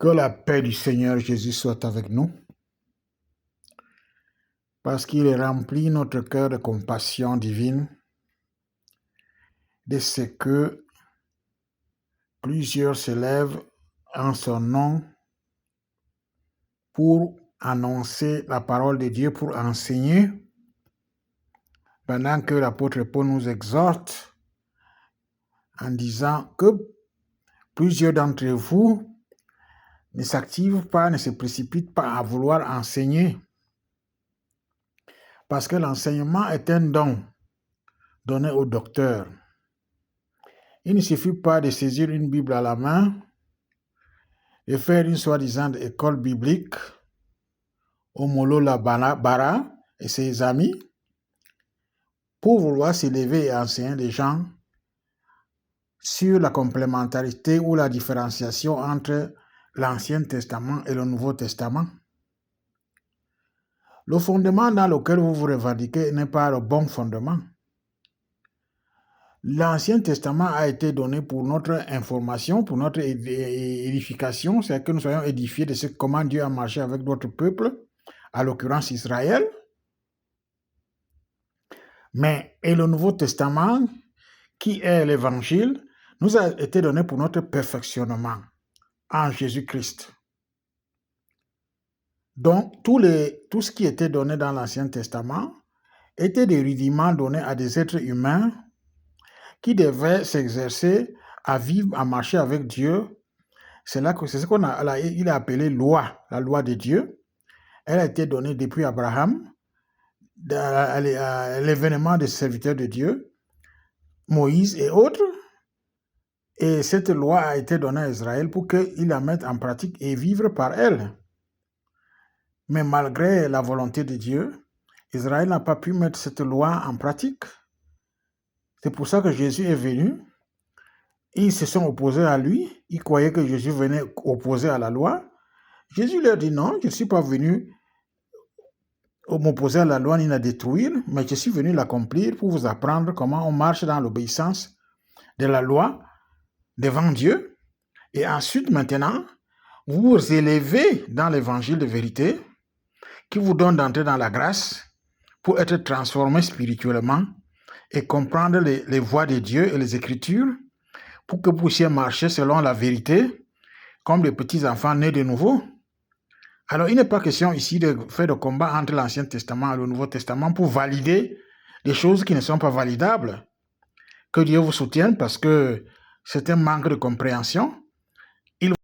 Que la paix du Seigneur Jésus soit avec nous, parce qu'il remplit notre cœur de compassion divine, de ce que plusieurs se lèvent en son nom pour annoncer la parole de Dieu, pour enseigner, pendant que l'apôtre Paul nous exhorte en disant que plusieurs d'entre vous ne s'activent pas, ne se précipitent pas à vouloir enseigner, parce que l'enseignement est un don donné au docteur. Il ne suffit pas de saisir une Bible à la main et faire une soi-disant école biblique au Molo Bara et ses amis pour vouloir s'élever et enseigner des gens sur la complémentarité ou la différenciation entre l'Ancien Testament et le Nouveau Testament. Le fondement dans lequel vous vous revendiquez n'est pas le bon fondement. L'Ancien Testament a été donné pour notre information, pour notre édification, c'est que nous soyons édifiés de comment Dieu a marché avec notre peuple, à l'occurrence Israël. Et le Nouveau Testament, qui est l'Évangile, nous a été donné pour notre perfectionnement en Jésus-Christ. Donc, tout ce qui était donné dans l'Ancien Testament était des rudiments donnés à des êtres humains qui devaient s'exercer à vivre, à marcher avec Dieu. C'est ce qu'on a appelé loi, la loi de Dieu. Elle a été donnée depuis Abraham, à l'événement des serviteurs de Dieu, Moïse et autres. Et cette loi a été donnée à Israël pour qu'ils la mettent en pratique et vivre par elle. Mais malgré la volonté de Dieu, Israël n'a pas pu mettre cette loi en pratique. C'est pour ça que Jésus est venu. Ils se sont opposés à lui. Ils croyaient que Jésus venait opposer à la loi. Jésus leur dit non, je ne suis pas venu m'opposer à la loi ni la détruire, mais je suis venu l'accomplir pour vous apprendre comment on marche dans l'obéissance de la loi devant Dieu. Et ensuite, maintenant, vous vous élevez dans l'évangile de vérité qui vous donne d'entrer dans la grâce pour être transformé spirituellement et comprendre les voies de Dieu et les Écritures pour que vous puissiez marcher selon la vérité comme les petits enfants nés de nouveau. Alors, il n'est pas question ici de faire de combat entre l'Ancien Testament et le Nouveau Testament pour valider des choses qui ne sont pas validables. Que Dieu vous soutienne parce que c'est un manque de compréhension.